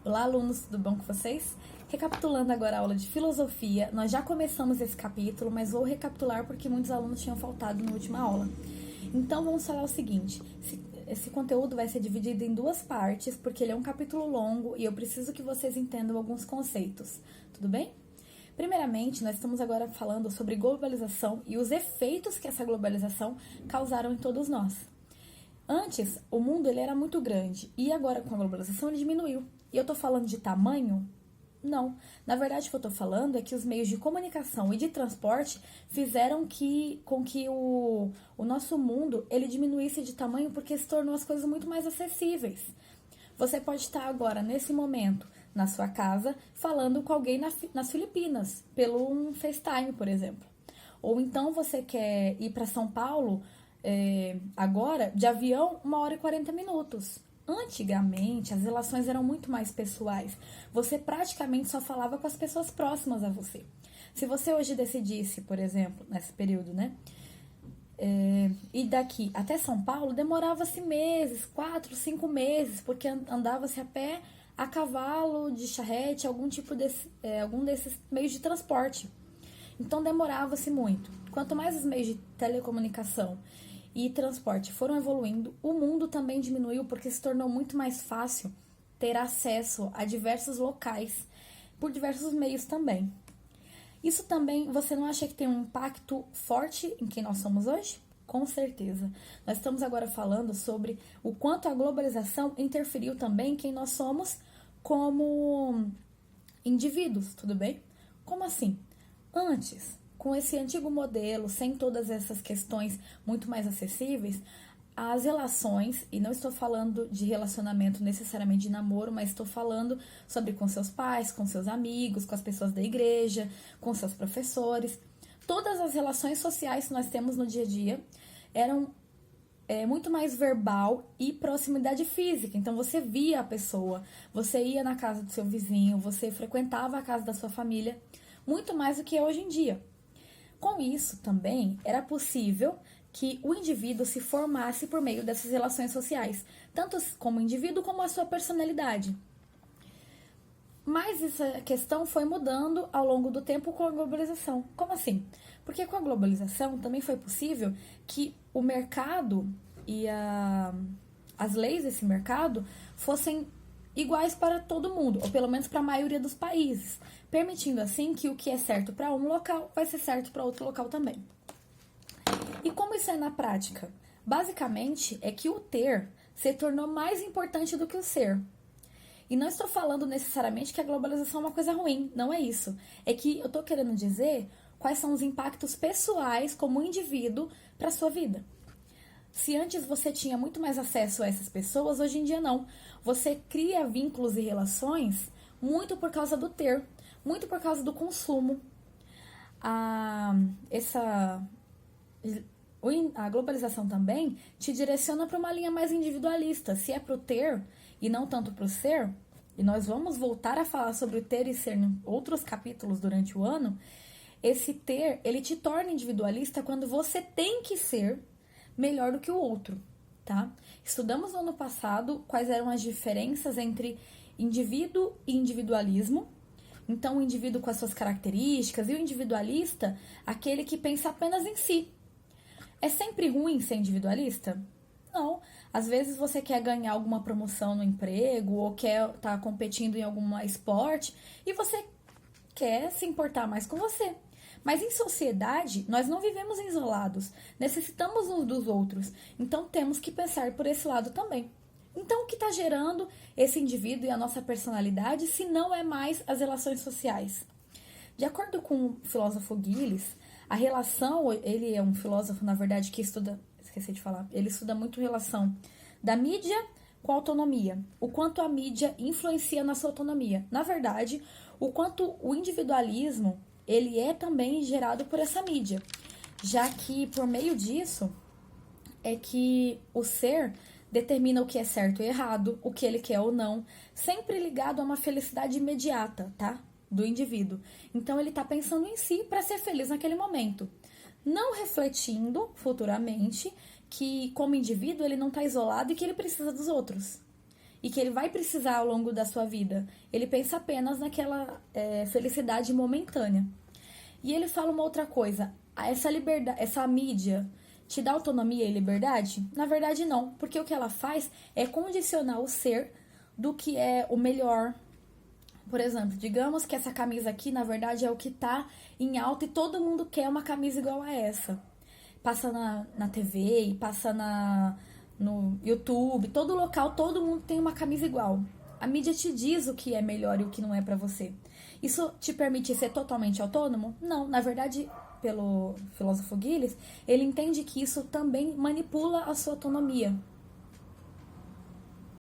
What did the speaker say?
Olá, alunos, tudo bom com vocês? Recapitulando agora a aula de filosofia, nós já começamos esse capítulo, mas vou recapitular porque muitos alunos tinham faltado na última aula. Então, vamos falar o seguinte, esse conteúdo vai ser dividido em duas partes, porque ele é um capítulo longo e eu preciso que vocês entendam alguns conceitos, tudo bem? Primeiramente, nós estamos agora falando sobre globalização e os efeitos que essa globalização causaram em todos nós. Antes, o mundo ele era muito grande e agora com a globalização ele diminuiu. E eu tô falando de tamanho? Não. Na verdade, o que eu tô falando é que os meios de comunicação e de transporte fizeram com que o nosso mundo ele diminuísse de tamanho porque se tornou as coisas muito mais acessíveis. Você pode estar agora, nesse momento, na sua casa, falando com alguém nas Filipinas, pelo um FaceTime, por exemplo. Ou então você quer ir para São Paulo agora, de avião, 1 hora e 40 minutos. Antigamente, as relações eram muito mais pessoais. Você praticamente só falava com as pessoas próximas a você. Se você hoje decidisse, por exemplo, nesse período, ir daqui até São Paulo, demorava-se meses, 4, 5 meses, porque andava-se a pé, a cavalo, de charrete, algum desses meios de transporte. Então, demorava-se muito. Quanto mais os meios de telecomunicação e transporte foram evoluindo, o mundo também diminuiu porque se tornou muito mais fácil ter acesso a diversos locais por diversos meios também. Isso também, você não acha que tem um impacto forte em quem nós somos hoje? Com certeza. Nós estamos agora falando sobre o quanto a globalização interferiu também em quem nós somos como indivíduos, tudo bem? Como assim? Antes, com esse antigo modelo, sem todas essas questões muito mais acessíveis, as relações, e não estou falando de relacionamento necessariamente de namoro, mas estou falando sobre com seus pais, com seus amigos, com as pessoas da igreja, com seus professores. Todas as relações sociais que nós temos no dia a dia eram muito mais verbal e proximidade física. Então, você via a pessoa, você ia na casa do seu vizinho, você frequentava a casa da sua família, muito mais do que é hoje em dia. Com isso, também, era possível que o indivíduo se formasse por meio dessas relações sociais, tanto como indivíduo como a sua personalidade. Mas essa questão foi mudando ao longo do tempo com a globalização. Como assim? Porque com a globalização também foi possível que o mercado e as leis desse mercado fossem iguais para todo mundo, ou pelo menos para a maioria dos países, permitindo assim que o que é certo para um local vai ser certo para outro local também. E como isso é na prática? Basicamente é que o ter se tornou mais importante do que o ser. E não estou falando necessariamente que a globalização é uma coisa ruim, não é isso. É que eu estou querendo dizer quais são os impactos pessoais como indivíduo para a sua vida. Se antes você tinha muito mais acesso a essas pessoas, hoje em dia não. Você cria vínculos e relações muito por causa do ter, muito por causa do consumo. A globalização também te direciona para uma linha mais individualista. Se é para o ter e não tanto para o ser, e nós vamos voltar a falar sobre o ter e ser em outros capítulos durante o ano, esse ter, ele te torna individualista quando você tem que ser melhor do que o outro, tá? Estudamos no ano passado quais eram as diferenças entre indivíduo e individualismo. Então, o indivíduo com as suas características e o individualista, aquele que pensa apenas em si. É sempre ruim ser individualista? Não. Às vezes você quer ganhar alguma promoção no emprego ou quer estar competindo em algum esporte e você quer se importar mais com você. Mas em sociedade, nós não vivemos isolados, necessitamos uns dos outros, então temos que pensar por esse lado também. Então, o que está gerando esse indivíduo e a nossa personalidade, se não é mais as relações sociais? De acordo com o filósofo Gilles, a relação, ele é um filósofo, na verdade, que ele estuda muito a relação da mídia com a autonomia, o quanto a mídia influencia na sua autonomia. Na verdade, o quanto o individualismo ele é também gerado por essa mídia, já que por meio disso é que o ser determina o que é certo e errado, o que ele quer ou não, sempre ligado a uma felicidade imediata, tá? Do indivíduo. Então ele tá pensando em si para ser feliz naquele momento, não refletindo futuramente que como indivíduo ele não tá isolado e que ele precisa dos outros. e que ele vai precisar ao longo da sua vida. Ele pensa apenas naquela felicidade momentânea. E ele fala uma outra coisa, essa liberdade, essa mídia te dá autonomia e liberdade? Na verdade não, porque o que ela faz é condicionar o ser do que é o melhor. Por exemplo, digamos que essa camisa aqui, na verdade, é o que tá em alta e todo mundo quer uma camisa igual a essa. Passa na TV, passa no YouTube, todo local, todo mundo tem uma camisa igual. A mídia te diz o que é melhor e o que não é pra você. Isso te permite ser totalmente autônomo? Não, na verdade, pelo filósofo Gilles, ele entende que isso também manipula a sua autonomia.